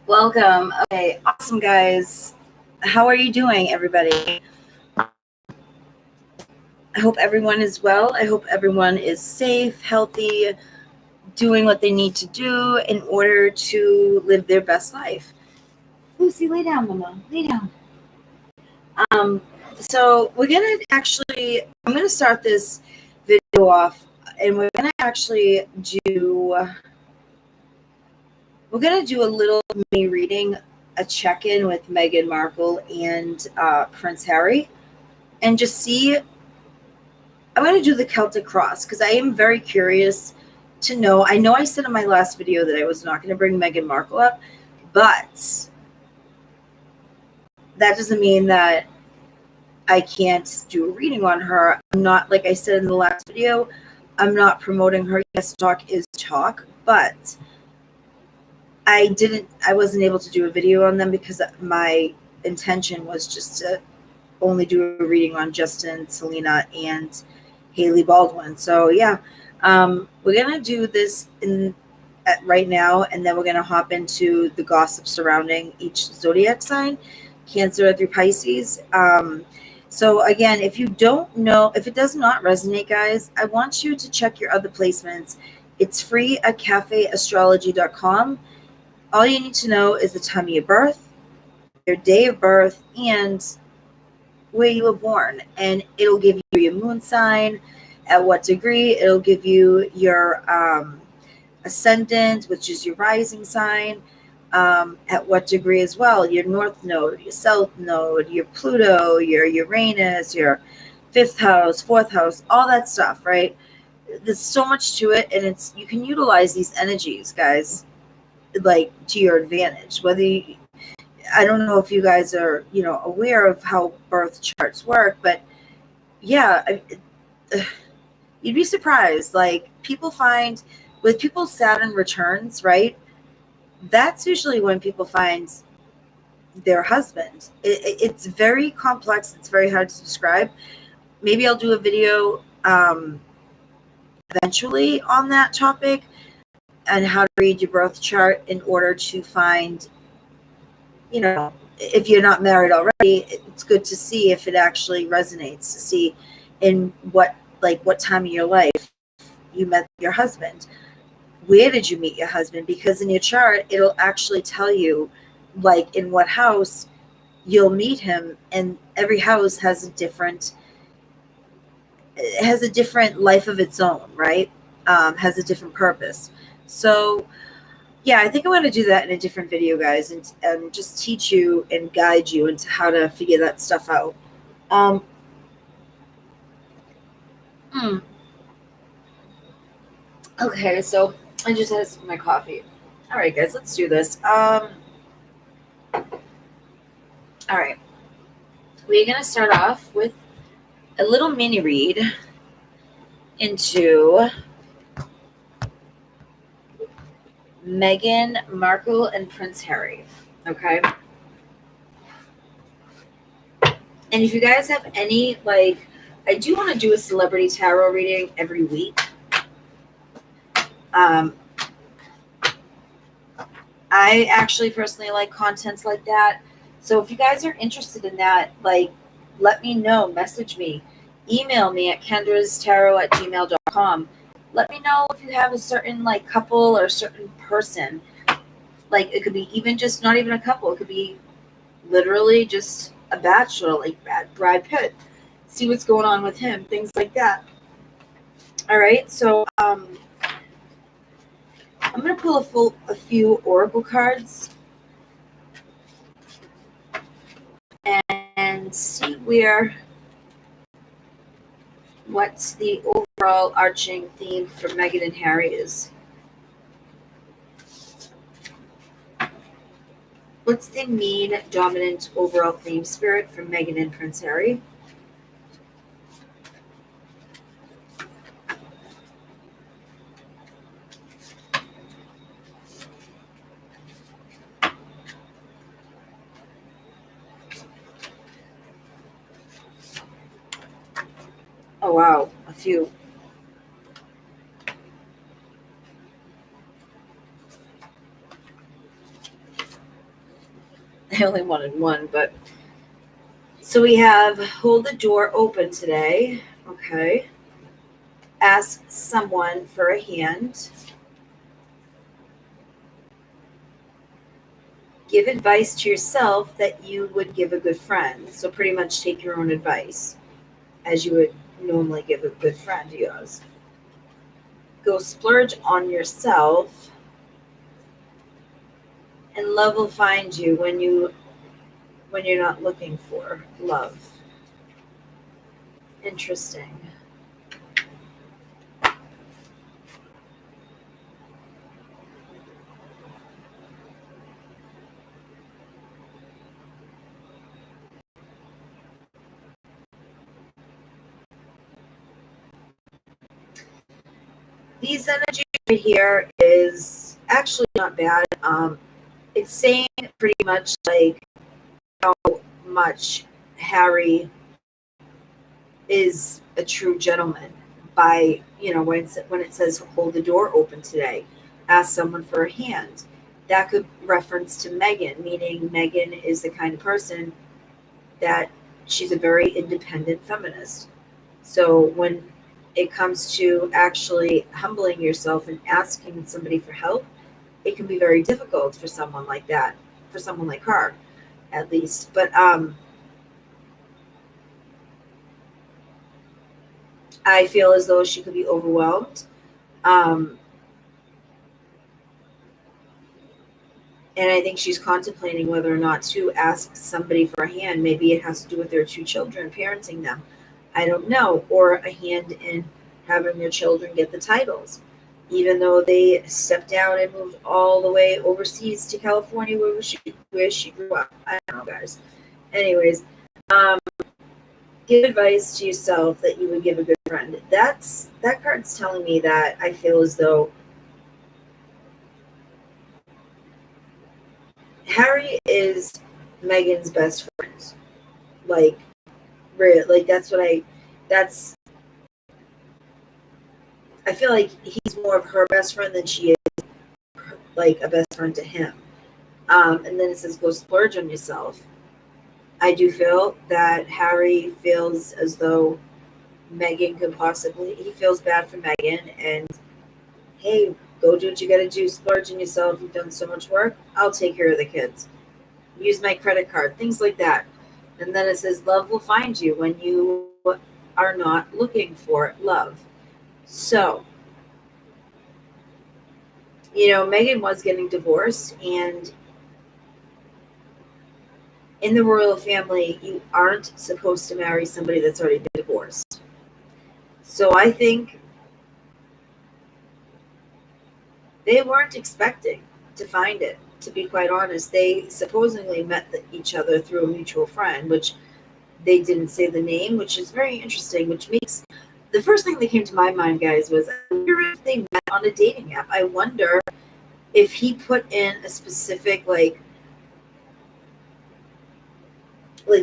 Welcome. Okay, awesome, guys. How are you doing, everybody? I hope everyone is well. I hope everyone is safe, healthy, doing what they need to do in order to live their best life. Lucy, lay down, Mama. Lay down. So we're gonna I'm gonna start this video off, and we're gonna do a little mini reading, a check-in with Meghan Markle and Prince Harry, and just see. I'm going to do the Celtic cross because I am very curious to know. I know I said in my last video that I was not going to bring Meghan Markle up, but that doesn't mean that I can't do a reading on her. I'm not, like I said in the last video, I'm not promoting her. Yes, talk is talk, but I wasn't able to do a video on them because my intention was just to only do a reading on Justin, Selena, and Haley Baldwin. So yeah, we're gonna do this right now, and then we're gonna hop into the gossip surrounding each zodiac sign, Cancer through Pisces. So again, if you don't know, if it does not resonate, guys, I want you to check your other placements. It's free at cafeastrology.com. All you need to know is the time of your birth, your day of birth, and where you were born, and it'll give you your moon sign, at what degree. It'll give you your ascendant, which is your rising sign, at what degree as well, your north node, your south node, your Pluto, your Uranus, your fifth house, fourth house, all that stuff, right? There's so much to it, and you can utilize these energies, guys, like to your advantage. I don't know if you guys are, aware of how birth charts work, but yeah, you'd be surprised. Like, people find with people's Saturn returns, right? That's usually when people find their husband. It's very complex. It's very hard to describe. Maybe I'll do a video eventually on that topic and how to read your birth chart in order to find, if you're not married already, it's good to see if it actually resonates, to see in what time of your life you met your husband. Where did you meet your husband? Because in your chart, it'll actually tell you, like, in what house you'll meet him, and every house has a different life of its own, right? Has a different purpose. So yeah, I think I'm going to do that in a different video, guys, and just teach you and guide you into how to figure that stuff out. Okay, so I just had some of my coffee. All right, guys, let's do this. All right, we're going to start off with a little mini read into Meghan Markle and Prince Harry. Okay. And if you guys have any, I do want to do a celebrity tarot reading every week. I actually personally like contents like that. So if you guys are interested in that, let me know, message me, email me at kendrastarot@gmail.com. Let me know if you have a certain couple or a certain person. It could be even just not even a couple. It could be literally just a bachelor, like Brad Pitt. See what's going on with him, things like that. All right, so I'm going to pull a few oracle cards and see what the overall arching theme for Meghan and Harry is. What's the mean, dominant overall theme spirit for Meghan and Prince Harry? Oh, wow, a few. I only wanted one, but so we have hold the door open today. Okay. Ask someone for a hand. Give advice to yourself that you would give a good friend. So pretty much take your own advice as you would normally give a good friend of yours. Go splurge on yourself, and love will find you when you're not looking for love. Interesting. These energies right here is actually not bad. It's saying pretty much like how much Harry is a true gentleman by, when it says hold the door open today, ask someone for a hand. That could reference to Meghan, meaning Meghan is the kind of person that she's a very independent feminist. So when it comes to actually humbling yourself and asking somebody for help, it can be very difficult for someone like that, for someone like her, at least. But I feel as though she could be overwhelmed. And I think she's contemplating whether or not to ask somebody for a hand. Maybe it has to do with their two children, parenting them. I don't know. Or a hand in having their children get the titles. Even though they stepped down and moved all the way overseas to California where she grew up. I don't know, guys. Anyways, give advice to yourself that you would give a good friend. That card's telling me that I feel as though Harry is Meghan's best friend. Like, really, like I feel like he's more of her best friend than she is like a best friend to him. And then it says go splurge on yourself. I do feel that Harry feels as though Meghan could possibly, he feels bad for Meghan, and hey, go do what you gotta do, splurge on yourself. You've done so much work. I'll take care of the kids. Use my credit card, things like that. And then it says love will find you when you are not looking for love. So, Meghan was getting divorced, and in the royal family, you aren't supposed to marry somebody that's already been divorced. So I think they weren't expecting to find it, to be quite honest. They supposedly met each other through a mutual friend, which they didn't say the name, which is very interesting, which makes the first thing that came to my mind, guys, was I wonder if they met on a dating app. I wonder if he put in a specific like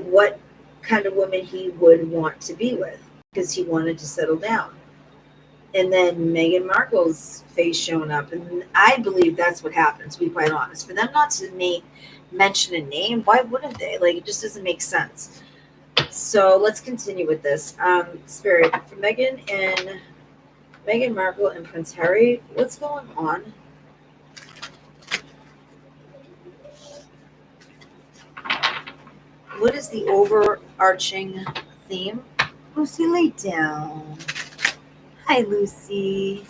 what kind of woman he would want to be with because he wanted to settle down. And then Meghan Markle's face showing up, and I believe that's what happened, to be quite honest. For them not to mention a name, why wouldn't they? Like, it just doesn't make sense. So let's continue with this. Spirit, for Meghan Markle and Prince Harry, what's going on? What is the overarching theme? Lucy, lay down. Hi, Lucy.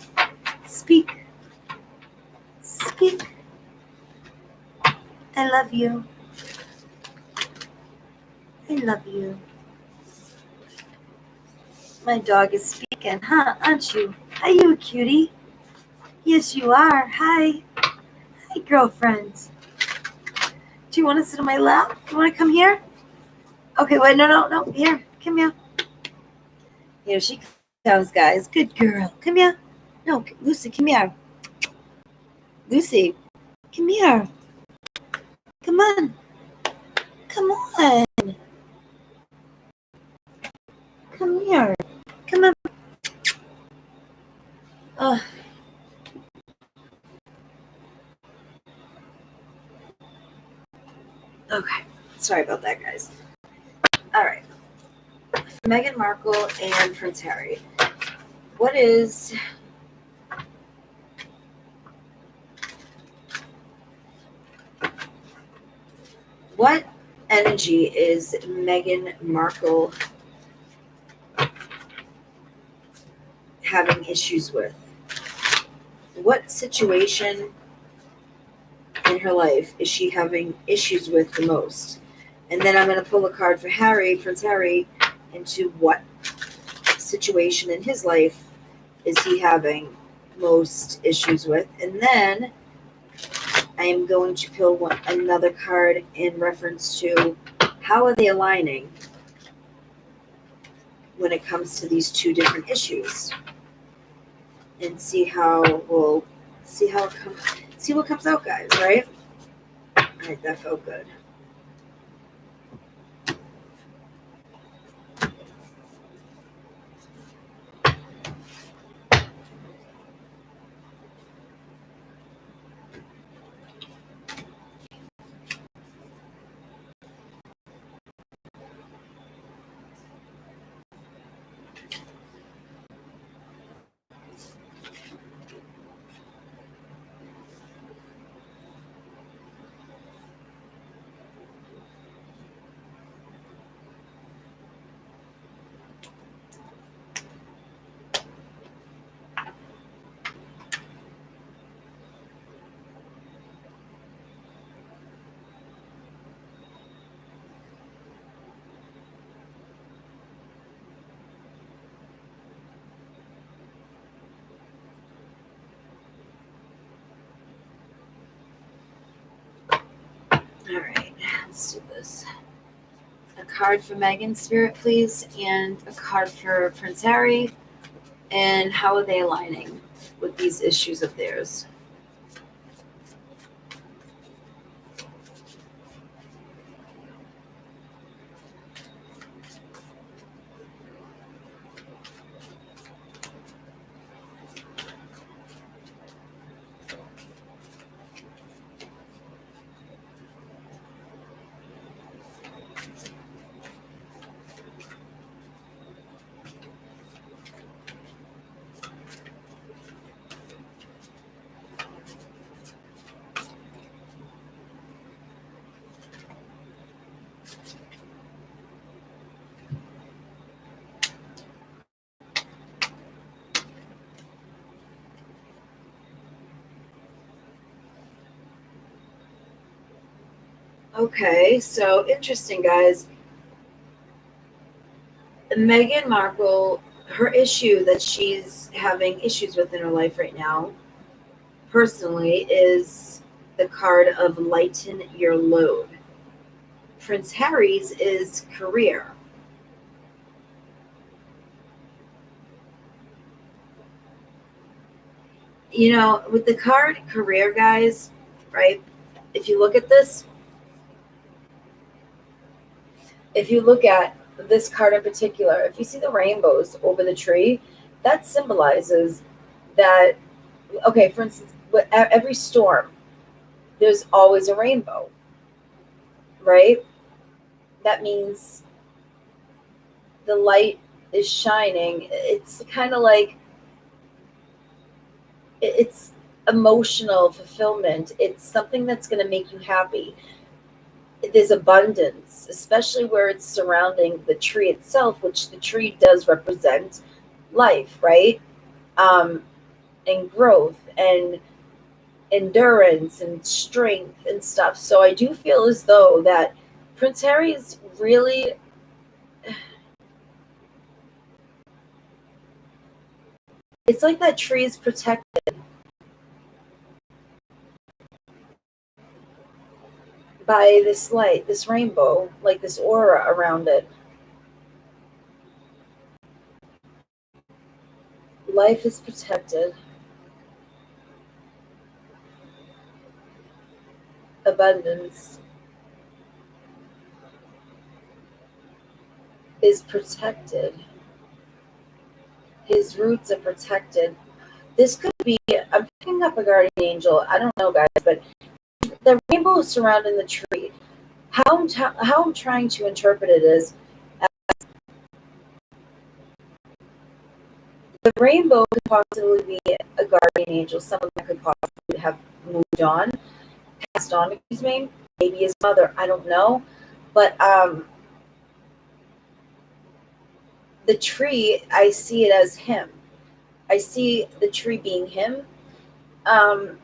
Speak. Speak. I love you. I love you. My dog is speaking, huh? Aren't you? Are you a cutie? Yes, you are. Hi. Hi, girlfriend. Do you want to sit on my lap? You want to come here? Okay, wait, no. Here, come here. Here she comes, guys. Good girl. Come here. No, Lucy, come here. Lucy, come here. Come on. Come on. Come here. Come on. Oh. Okay, sorry about that, guys. All right, Meghan Markle and Prince Harry. What energy is Meghan Markle having issues with? What situation in her life is she having issues with the most? And then I'm going to pull a card for Prince Harry, into what situation in his life is he having most issues with. And then I am going to pull another card in reference to how are they aligning when it comes to these two different issues, and see what comes out, guys. Right? All right, that felt good. All right, let's do this. A card for Meghan, Spirit, please, and a card for Prince Harry. And how are they aligning with these issues of theirs? Okay, so interesting, guys. Meghan Markle, her issue that she's having issues with in her life right now, personally, is the card of lighten your load. Prince Harry's is career. You know, with the card career, guys, right? If you look at this, if you look at this card in particular, if you see the rainbows over the tree, that symbolizes that, okay, for instance, with every storm, there's always a rainbow, right? That means the light is shining. It's kind of like it's emotional fulfillment. It's something that's going to make you happy. There's abundance, especially where it's surrounding the tree itself, which the tree does represent life, right? Um, and growth and endurance and strength and stuff. So I do feel as though that Prince Harry is really, it's like that tree is protected by this light, this rainbow, like this aura around it. Life is protected. Abundance is protected. His roots are protected. This could be, I'm picking up a guardian angel. I don't know, guys, but the rainbow surrounding the tree. How I'm trying to interpret it is the rainbow could possibly be a guardian angel, someone that could possibly have moved on, passed on, excuse me, maybe his mother, I don't know. But the tree, I see it as him. I see the tree being him. Um,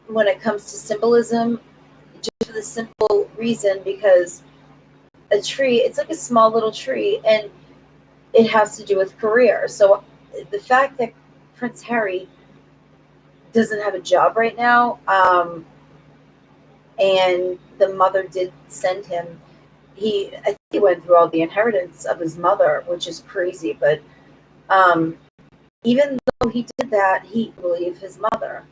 when it comes to symbolism, just for the simple reason because a tree, it's like a small little tree, and it has to do with career. So the fact that Prince Harry doesn't have a job right now, and the mother did send him, I think he went through all the inheritance of his mother, which is crazy. But um, even though he did that, he believed his mother.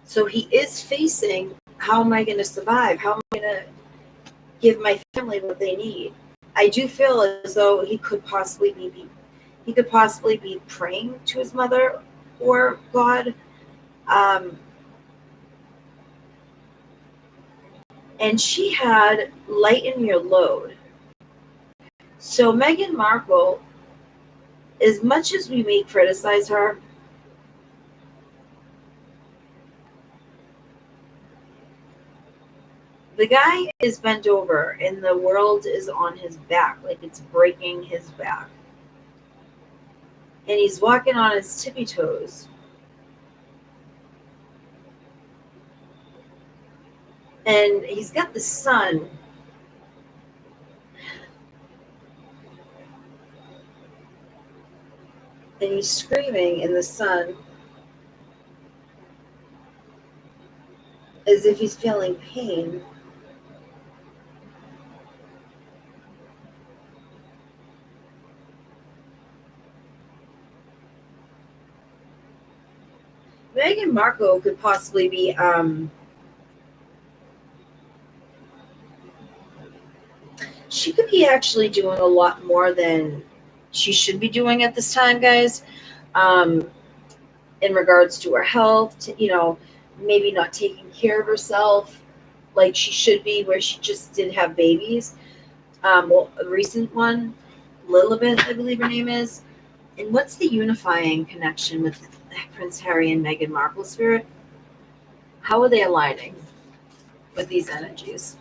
So he is facing, how am I going to survive? How am I going to give my family what they need? I do feel as though he could possibly be praying to his mother or God. Um, and she had lighten your load. So Meghan Markle, as much as we may criticize her, the guy is bent over and the world is on his back, like it's breaking his back. And he's walking on his tippy toes. And he's got the sun. And he's screaming in the sun as if he's feeling pain. Meghan Markle could possibly be she could be actually doing a lot more than she should be doing at this time, guys. Um, in regards to her health, maybe not taking care of herself like she should be, where she just did have babies. Well, a recent one, Lilibet, I believe her name is. And what's the unifying connection with Prince Harry and Meghan Markle, Spirit? How are they aligning with these energies?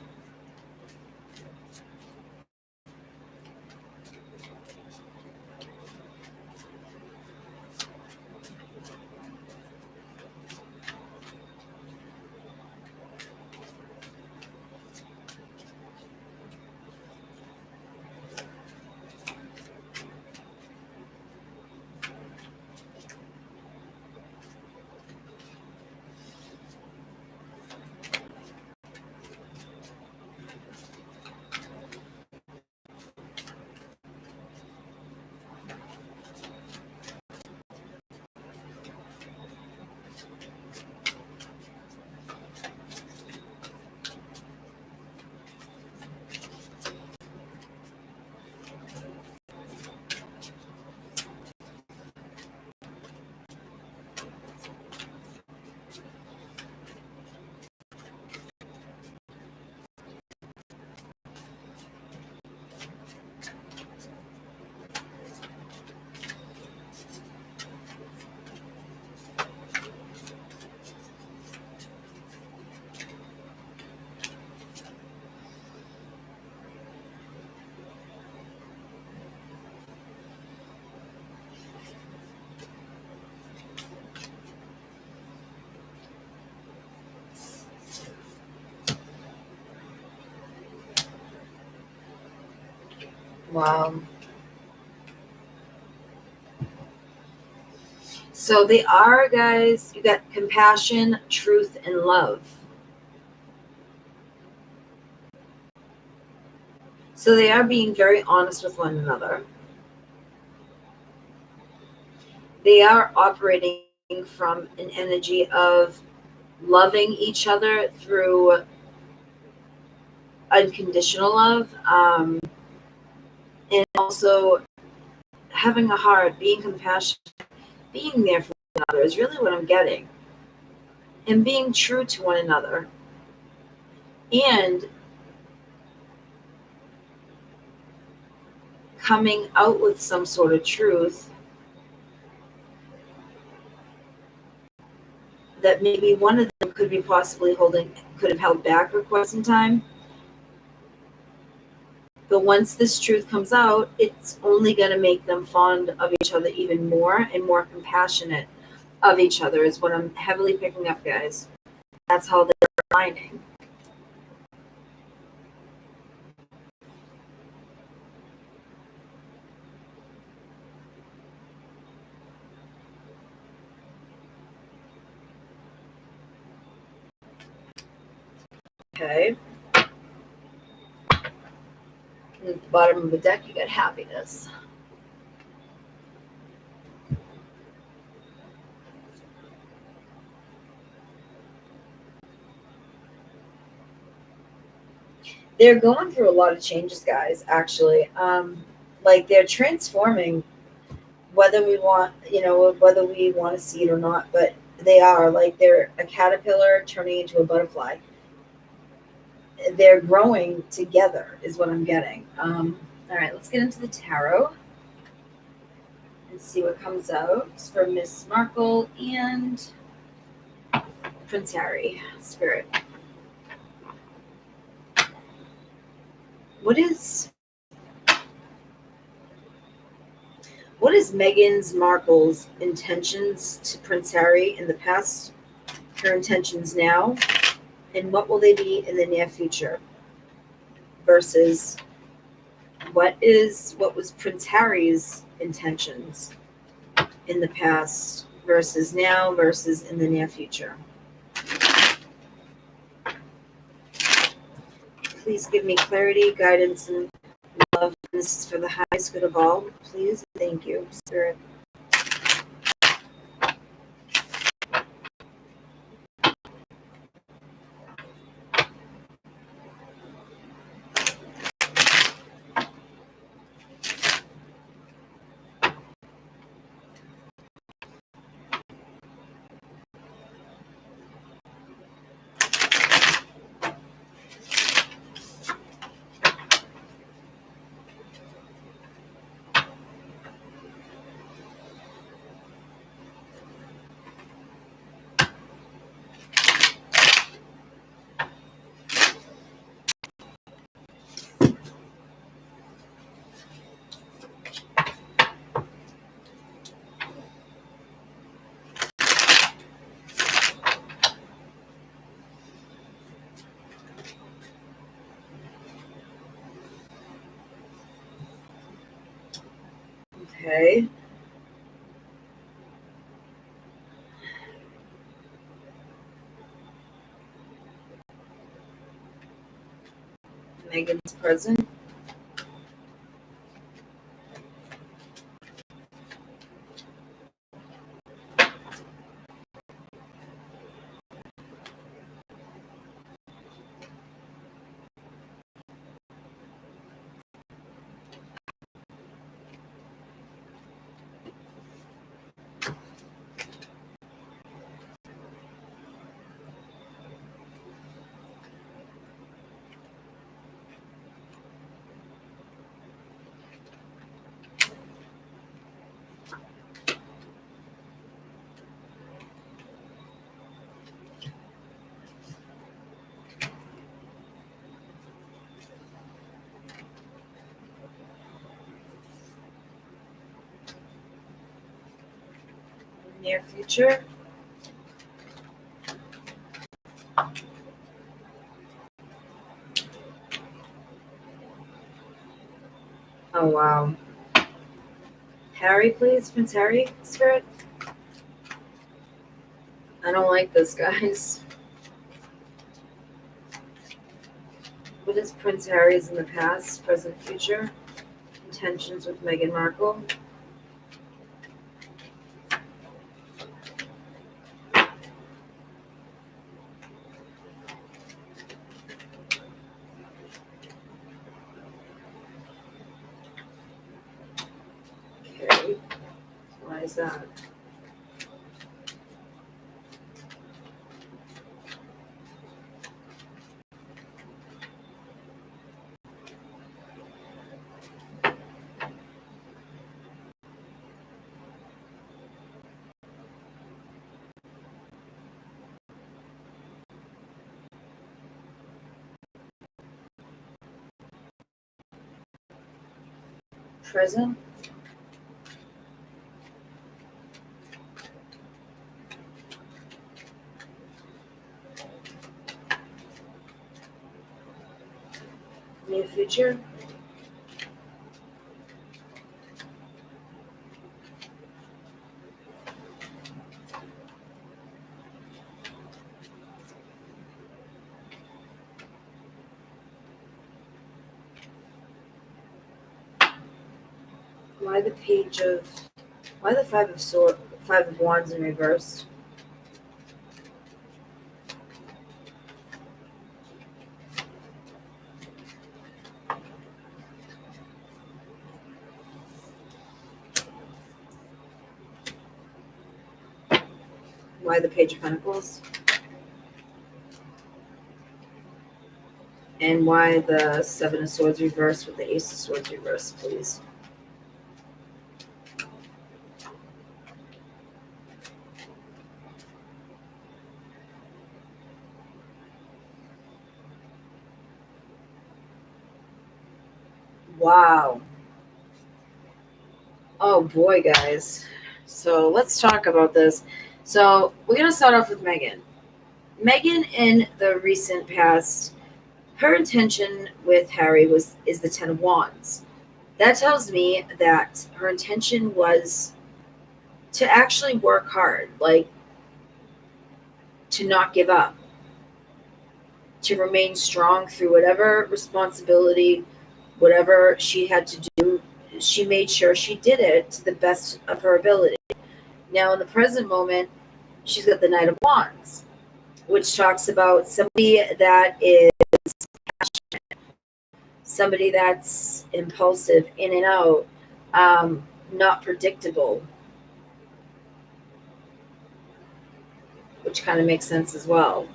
Wow. So they are, guys, you got compassion, truth, and love. So they are being very honest with one another. They are operating from an energy of loving each other through unconditional love, and also having a heart, being compassionate, being there for one another is really what I'm getting, and being true to one another. and coming out with some sort of truth that maybe one of them could have held back for quite some time. But once this truth comes out, it's only going to make them fond of each other even more and more compassionate of each other, is what I'm heavily picking up, guys. That's how they're aligning. Okay. And at the bottom of the deck, you got happiness. They're going through a lot of changes, guys, actually. Like they're transforming, whether we want to see it or not, but they are. Like they're a caterpillar turning into a butterfly. They're growing together is what I'm getting. All right, let's get into the tarot and see what comes out for Miss Markle and Prince Harry. Spirit. What is Meghan Markle's intentions to Prince Harry in the past, her intentions now, and what will they be in the near future? Versus what was Prince Harry's intentions in the past versus now versus in the near future? Please give me clarity, guidance, and love. This is for the highest good of all. Please, thank you, Spirit. Okay. Meghan's present. Near future. Oh, wow. Harry, please. Prince Harry, Spirit. I don't like this, guys. What is Prince Harry's in the past, present, future? Intentions with Meghan Markle. Okay. Why is that? present. Near future. Why the five of wands in reverse? Why the page of pentacles? And why the seven of swords reverse with the ace of swords reverse, please? Wow. Oh boy, guys. So let's talk about this. So we're going to start off with Meghan. Meghan, in the recent past, her intention with Harry is the Ten of Wands. That tells me that her intention was to actually work hard, like to not give up, to remain strong through whatever responsibility, whatever she had to do. She made sure she did it to the best of her ability. Now, in the present moment, she's got the Knight of Wands, which talks about somebody that is passionate, somebody that's impulsive, in and out, not predictable, which kind of makes sense as well.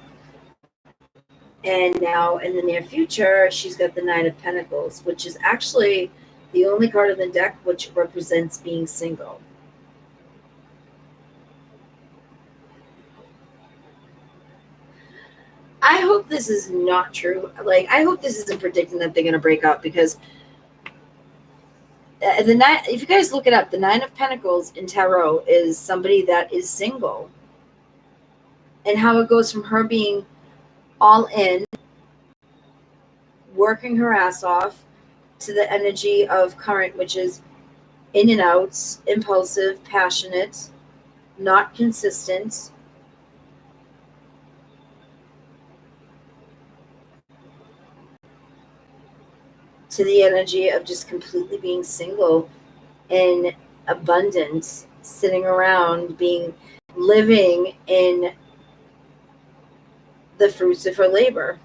And now in the near future, she's got the Nine of Pentacles, which is actually the only card in the deck which represents being single. I hope this is not true. Like, I hope this isn't predicting that they're going to break up, because the nine, if you guys look it up, the Nine of Pentacles in tarot is somebody that is single, and how it goes from her being all in, working her ass off, to the energy of current, which is in and out, impulsive, passionate, not consistent, to the energy of just completely being single in abundance, sitting around, living in the fruits of her labor.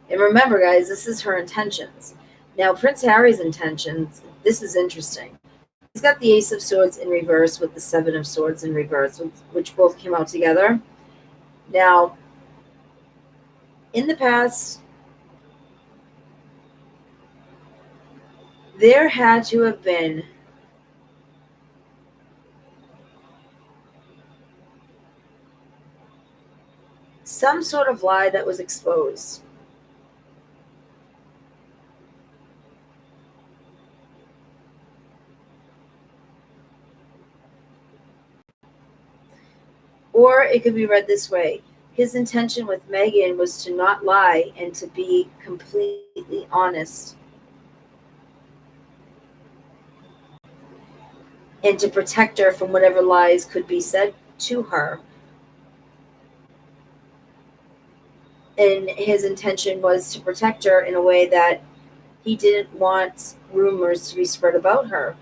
And remember, guys, this is her intentions. Now, Prince Harry's intentions, this is interesting. He's got the Ace of Swords in reverse with the Seven of Swords in reverse, which both came out together. Now, in the past, there had to have been some sort of lie that was exposed. Or it could be read this way. His intention with Meghan was to not lie and to be completely honest, and to protect her from whatever lies could be said to her. And his intention was to protect her in a way that he didn't want rumors to be spread about her,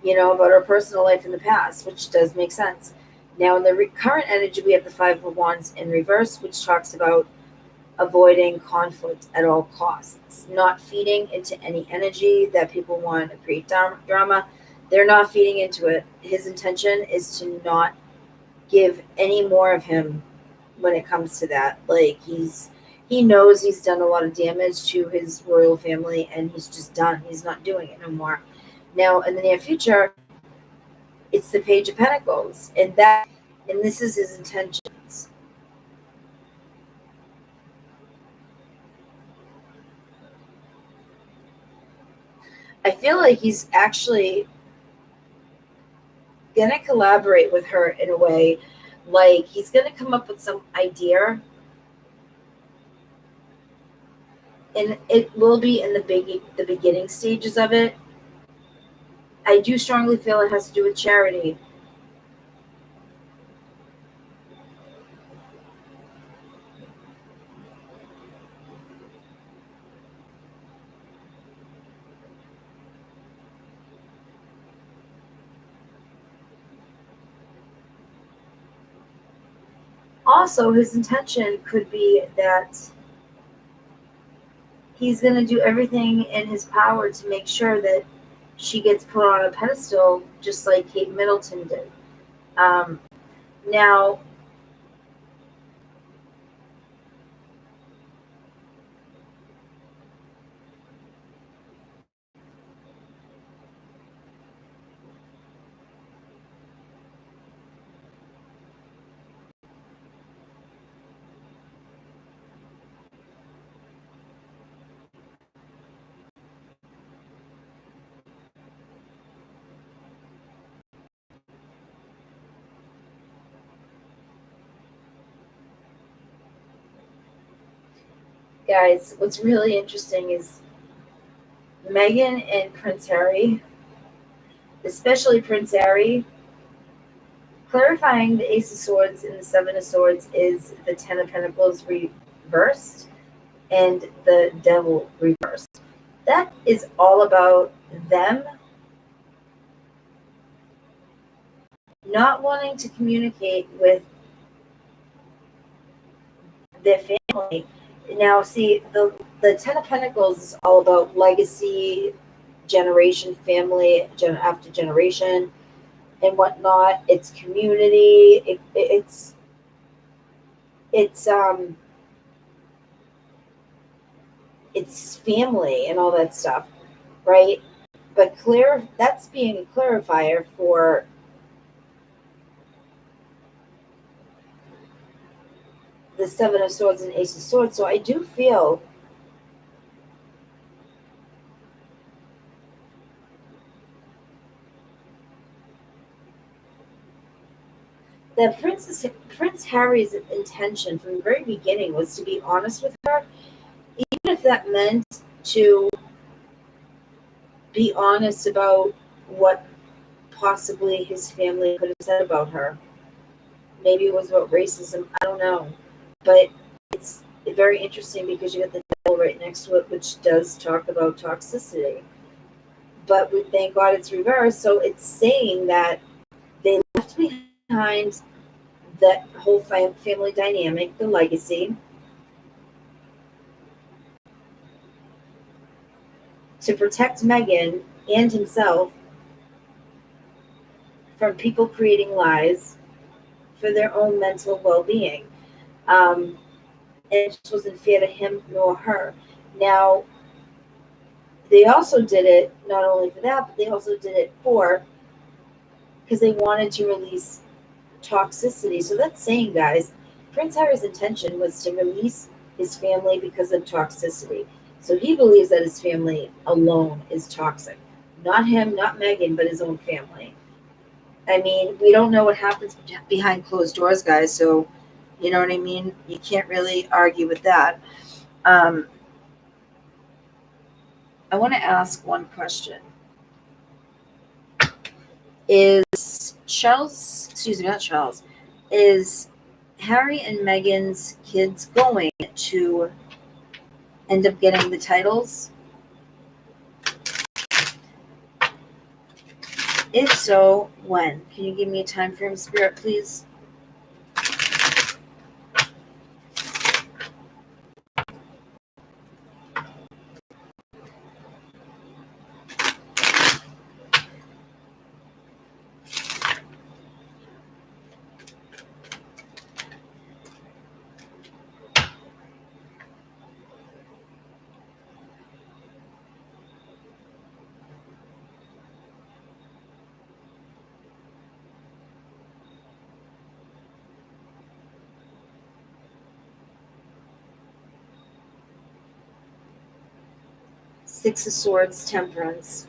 about her personal life in the past, which does make sense. Now, in the current energy, we have the Five of Wands in reverse, which talks about avoiding conflict at all costs, not feeding into any energy that people want to create drama. They're not feeding into it. His intention is to not give any more of him when it comes to that. Like, he knows he's done a lot of damage to his royal family, and he's just done. He's not doing it no more. Now, in the near future, it's the Page of Pentacles, and this is his intentions. I feel like he's actually gonna collaborate with her in a way, like he's gonna come up with some idea, and it will be in the beginning stages of it. I do strongly feel it has to do with charity. Also, his intention could be that he's going to do everything in his power to make sure that she gets put on a pedestal, just like Kate Middleton did. Um, now, guys, what's really interesting is Meghan and Prince Harry, especially Prince Harry, clarifying the Ace of Swords and the Seven of Swords is the Ten of Pentacles reversed and the Devil reversed. That is all about them not wanting to communicate with their family. Now, see, the Ten of Pentacles is all about legacy, generation, family, after generation, and whatnot. It's community. It's it's family and all that stuff, right? But that's being a clarifier for the Seven of Swords and Ace of Swords. So I do feel that Prince Harry's intention from the very beginning was to be honest with her, even if that meant to be honest about what possibly his family could have said about her. Maybe it was about racism. I don't know. But it's very interesting because you got the devil right next to it, which does talk about toxicity. But we thank God it's reversed. So it's saying that they left behind that whole family dynamic, the legacy, to protect Meghan and himself from people creating lies for their own mental well-being. And it just wasn't fair to him nor her. Now, they also did it not only for that, but they also did it because they wanted to release toxicity. So that's saying, guys, Prince Harry's intention was to release his family because of toxicity. So he believes that his family alone is toxic. Not him, not Meghan, but his own family. I mean, we don't know what happens behind closed doors, guys. So, you know what I mean? You can't really argue with that. I want to ask one question. Is Charles, excuse me, not Charles, is Harry and Meghan's kids going to end up getting the titles? If so, when? Can you give me a time frame, Spirit, please? Six of Swords, Temperance.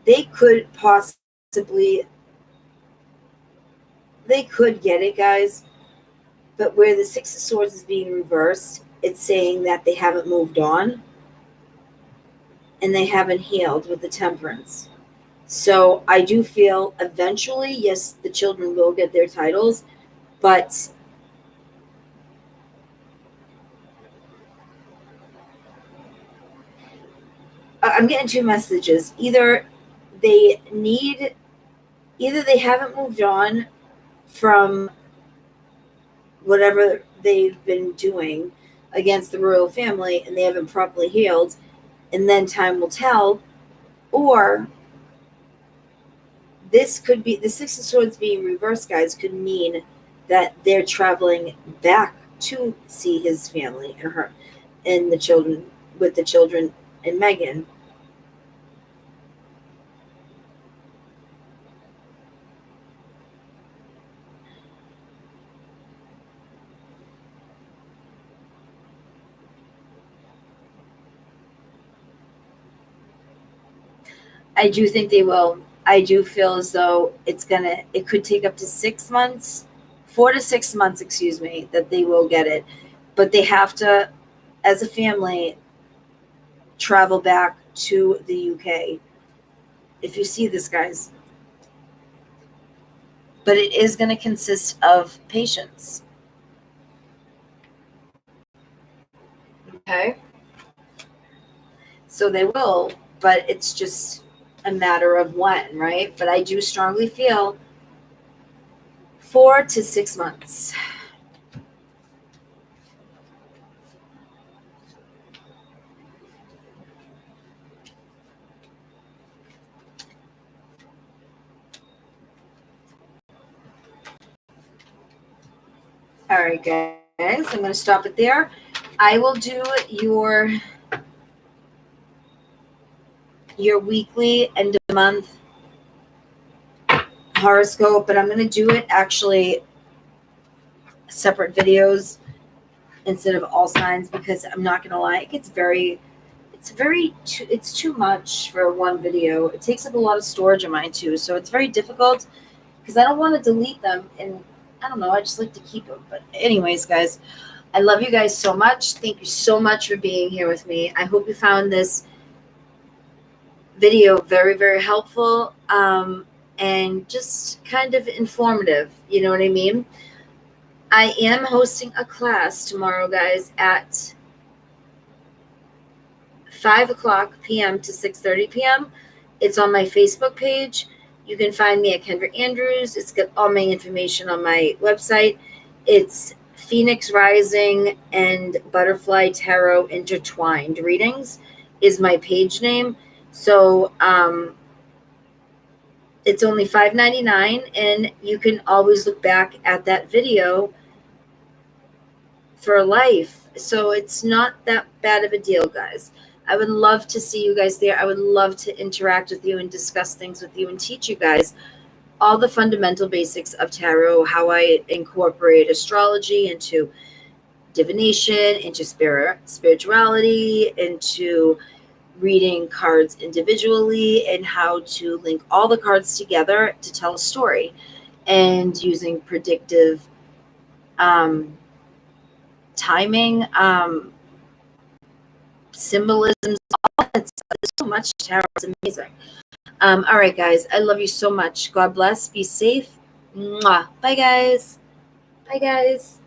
they could possibly, they could get it, guys. But where the Six of Swords is being reversed, it's saying that they haven't moved on and they haven't healed with the Temperance. So I do feel eventually, yes, the children will get their titles, but I'm getting two messages. Either they haven't moved on from whatever they've been doing against the royal family and they haven't properly healed, and then time will tell, or this could be the Six of Swords being reversed, guys, could mean that they're traveling back to see his family and her and the children, with the children and Meghan. I do think they will. I do feel as though it could take up to 6 months, 4 to 6 months, excuse me, that they will get it. But they have to, as a family, travel back to the UK. If you see this, guys. But it is going to consist of patience. Okay? So they will, but it's just a matter of when, right? But I do strongly feel 4 to 6 months. All right, guys, I'm going to stop it there. I will do your weekly end of the month horoscope, but I'm going to do it actually separate videos instead of all signs, because I'm not going to lie, it gets it's too much for one video. It takes up a lot of storage of mine too, so it's very difficult because I don't want to delete them, and I don't know, I just like to keep them. But anyways, guys, I love you guys so much. Thank you so much for being here with me. I hope you found this video very, very helpful, and just kind of informative. You know what I mean? I am hosting a class tomorrow, guys, at 5 p.m. to 6:30 p.m. It's on my Facebook page. You can find me at Kendra Andrews. It's got all my information on my website. It's Phoenix Rising and Butterfly Tarot Intertwined Readings is my page name. So it's only $5.99, and you can always look back at that video for life. So it's not that bad of a deal, guys. I would love to see you guys there. I would love to interact with you and discuss things with you and teach you guys all the fundamental basics of tarot, how I incorporate astrology into divination, into spirituality, into reading cards individually, and how to link all the cards together to tell a story, and using predictive timing, symbolisms, all that stuff. There's so much tarot. It's amazing. All right, guys. I love you so much. God bless. Be safe. Mwah. Bye, guys. Bye, guys.